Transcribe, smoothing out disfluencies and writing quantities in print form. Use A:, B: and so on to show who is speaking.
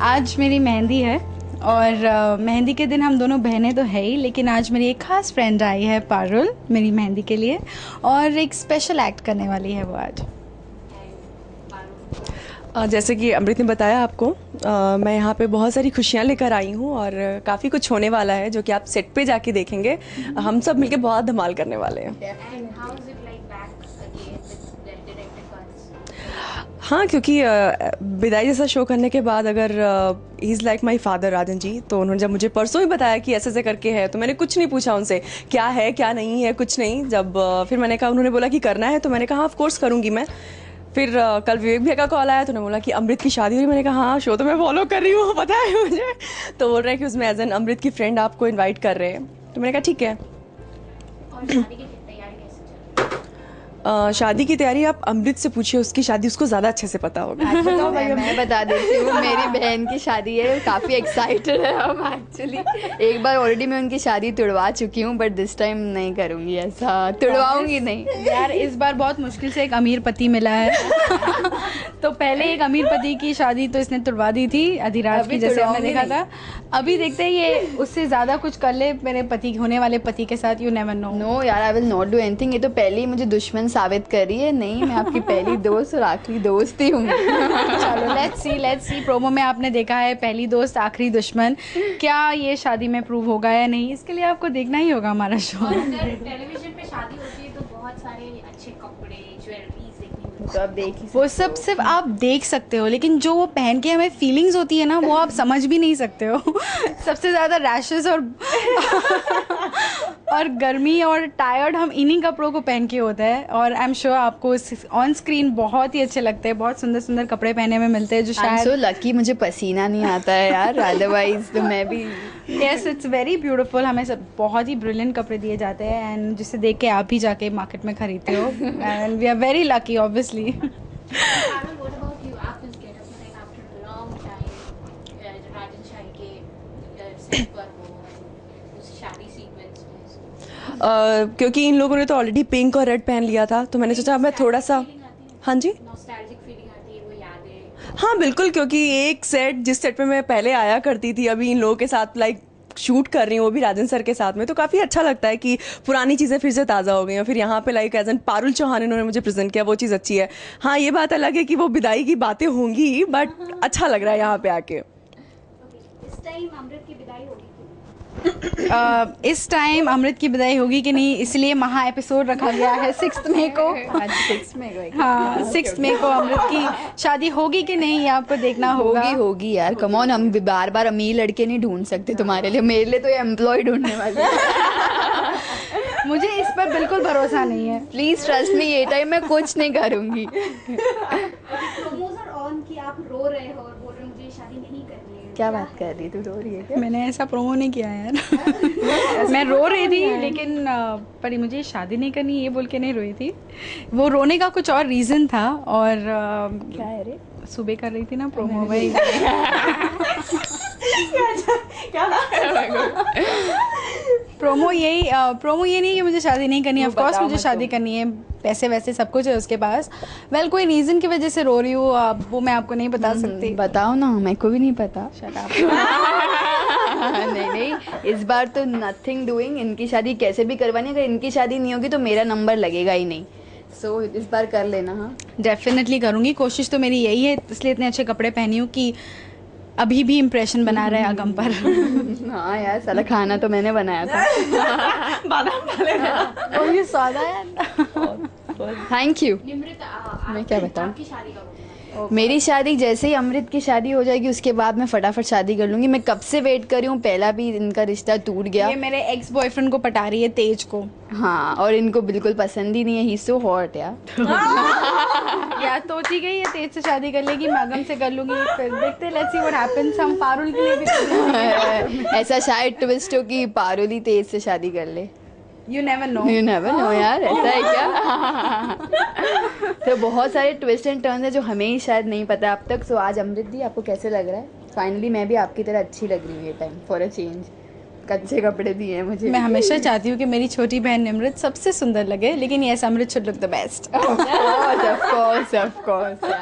A: आज मेरी मेहंदी है और मेहंदी के दिन हम दोनों बहनें तो है ही, लेकिन आज मेरी एक ख़ास फ्रेंड आई है पारुल मेरी मेहंदी के लिए, और एक स्पेशल एक्ट करने वाली है वो आज।
B: जैसे कि अमृत ने बताया आपको, मैं यहाँ पे बहुत सारी खुशियाँ लेकर आई हूँ और काफ़ी कुछ होने वाला है जो कि आप सेट पे जाके देखेंगे। हम सब मिलके बहुत धमाल करने वाले हैं। हाँ, क्योंकि विदाई जैसा शो करने के बाद अगर he is like my father Rajan ji, तो उन्होंने जब मुझे परसों ही बताया कि ऐसे ऐसे करके है, तो मैंने कुछ नहीं पूछा उनसे क्या है क्या नहीं है, कुछ नहीं। जब फिर मैंने कहा, उन्होंने बोला कि करना है, तो मैंने कहा ऑफ कोर्स करूँगी मैं। फिर कल विवेक भैया का कॉल आया तो उन्होंने बोला कि अमृत की शादी हुई। मैंने कहा हाँ, शो तो मैं फॉलो कर रही हूँ, पता है मुझे। तो बोल रहे हैं कि उसमें एज एन अमृत की फ्रेंड आपको इनवाइट कर रहे हैं, तो मैंने कहा ठीक है। शादी की तैयारी आप अमृत से पूछिए, उसकी शादी उसको ज़्यादा अच्छे से पता होगा।
C: तो मैं बता देती हूँ, मेरी बहन की शादी है, काफ़ी एक्साइटेड है हम एक्चुअली। एक बार ऑलरेडी मैं उनकी शादी तुड़वा चुकी हूँ, बट दिस टाइम नहीं करूँगी ऐसा, तुड़वाऊँगी नहीं
A: यार। इस बार बहुत मुश्किल से एक अमीर पति मिला है। तो पहले एक अमीर पति की शादी तो इसने तुड़वा दी थी अधिराज की, जैसे हमने देखा था। अभी देखते हैं ये उससे ज़्यादा कुछ कर ले मेरे पति, होने वाले पति के साथ। You never know.
C: नो यार, I will not do anything. ये तो पहले ही मुझे दुश्मन साबित कर रही है। नहीं, मैं आपकी पहली दोस्त और आखिरी दोस्त ही हूँ।
A: चलो लेट्स सी। प्रोमो में आपने देखा है पहली दोस्त आखिरी दुश्मन, क्या ये शादी में प्रूव होगा या नहीं, इसके लिए आपको देखना ही होगा हमारा शो।
D: टेलीविजन पे शादी होती है तो बहुत सारे अच्छे कपड़े, ज्वेलरीज
C: तो आप देख ही
A: वो सब सिर्फ आप देख सकते हो, लेकिन जो वो पहन के हमें फीलिंग्स होती है ना, वो आप समझ भी नहीं सकते हो। सबसे ज़्यादा रैशेस और गर्मी और टायर्ड हम इन्हीं कपड़ों को पहन के होता है। और आई एम श्योर आपको ऑन स्क्रीन बहुत ही अच्छे लगते हैं, बहुत सुंदर सुंदर कपड़े पहने में मिलते हैं जो शायद
C: सो लकी मुझे पसीना नहीं आता है यार, अदरवाइज तो मैं भी।
A: Yes, it's very beautiful. हमें सब बहुत ही ब्रिलियंट कपड़े दिए जाते हैं, एंड जिसे देख के आप भी जाके मार्केट में खरीदते हो, and we are very lucky obviously.
B: क्योंकि इन लोगों ने तो ऑलरेडी पिंक और रेड पहन लिया था, तो मैंने सोचा मैं थोड़ा सा। हाँ जी, हाँ बिल्कुल, क्योंकि एक सेट जिस सेट पे मैं पहले आया करती थी, अभी इन लोगों के साथ लाइक शूट कर रही हूँ, वो भी राजन सर के साथ में, तो काफ़ी अच्छा लगता है कि पुरानी चीज़ें फिर से ताज़ा हो गई हैं। फिर यहाँ पे like as an Parul Chauhan इन्होंने मुझे प्रेजेंट किया, वो चीज़ अच्छी है। हाँ, ये बात अलग है कि वो विदाई की बातें होंगी, बट अच्छा लग रहा है यहाँ पे आके।
D: इस टाइम अमृत की विदाई होगी
A: इस टाइम अमृत की विदाई होगी कि नहीं, इसलिए महा एपिसोड रखा गया है 6 मई को।
C: आज 6 मई को।
A: हाँ, 6 मई को अमृत की शादी होगी कि नहीं, ये आपको देखना होगा।
C: होगी यार, कम ऑन, हम बार बार अमीर लड़के नहीं ढूंढ सकते तुम्हारे लिए, मेरे लिए तो ये एम्प्लॉय ढूंढने वाले।
A: मुझे इस पर बिल्कुल भरोसा नहीं है।
C: प्लीज ट्रस्ट मी, ये टाइम मैं कुछ नहीं करूंगी।
D: प्रोमोज आर ऑन कि आप रो रहे हो और बोल रहे हो मुझे शादी नहीं करनी है।
C: क्या बात कर रही, तू रो रही है क्या?
A: मैंने ऐसा प्रोमो नहीं किया यार। मैं रो रही थी, लेकिन पर मुझे शादी नहीं करनी ये बोल के नहीं रोई थी। वो रोने का कुछ और रीज़न था, और
C: क्या है रे?
A: सुबह कर रही थी ना प्रोमो भाई। प्रोमो ये नहीं कि मुझे शादी नहीं करनी, ऑफ कोर्स मुझे शादी करनी है, पैसे वैसे सब कुछ है उसके पास। वेल, कोई रीज़न की वजह से रो रही हूँ, वो मैं आपको नहीं बता सकती।
C: बताओ ना, मेरे को भी नहीं पता।
A: Shut up.
C: नहीं, इस बार तो नथिंग डूइंग। इनकी शादी कैसे भी करवानी, अगर इनकी शादी नहीं होगी तो मेरा नंबर लगेगा ही नहीं। सो इस बार कर लेना। हाँ,
A: डेफिनेटली करूँगी, कोशिश तो मेरी यही है, इसलिए इतने अच्छे कपड़े पहनी हूँ कि अभी भी इम्प्रेशन बना रहे अगम पर।
C: हाँ यार, साला खाना तो मैंने बनाया था।
B: बादाम डाले थे।
A: और ये स्वाद आया।
C: Thank you. मैं क्या बताऊँ,
D: आपकी शादी कब होगी?
C: मेरी शादी जैसे ही अमृत की शादी हो जाएगी उसके बाद मैं फटाफट शादी कर लूँगी। मैं कब से वेट कर रही हूँ, पहला भी इनका रिश्ता टूट गया।
A: ये मेरे एक्स बॉयफ्रेंड को पटा रही है, तेज को।
C: हाँ, और इनको बिल्कुल पसंद ही नहीं है। ही सो हॉट यार।
A: या सोची गई है तेज से शादी कर लेगी, मैं अगम से कर लूंगी, फिर देखते हैं, लेट्स सी व्हाट हैपेंस। हम पारुल के लिए भी कर लेंगे।
C: ऐसा शायद ट्विस्ट हो कि पारुल ही तेज से शादी कर ले।
A: You never know.
C: You never know यार, ऐसा है क्या? तो बहुत सारे ट्विस्ट एंड टर्न्स है जो हमें ही शायद नहीं पता अब तक। सो आज अमृत दी, आपको कैसे लग रहा है? फाइनली मैं भी आपकी तरह अच्छी लग रही हूँ ये टाइम, फॉर अ चेंज। कच्चे कपड़े दिए हैं मुझे।
A: मैं हमेशा चाहती हूँ कि मेरी छोटी बहन निमृत सबसे सुंदर लगे, लेकिन yes, Amrit should look the best.
C: Of course of course.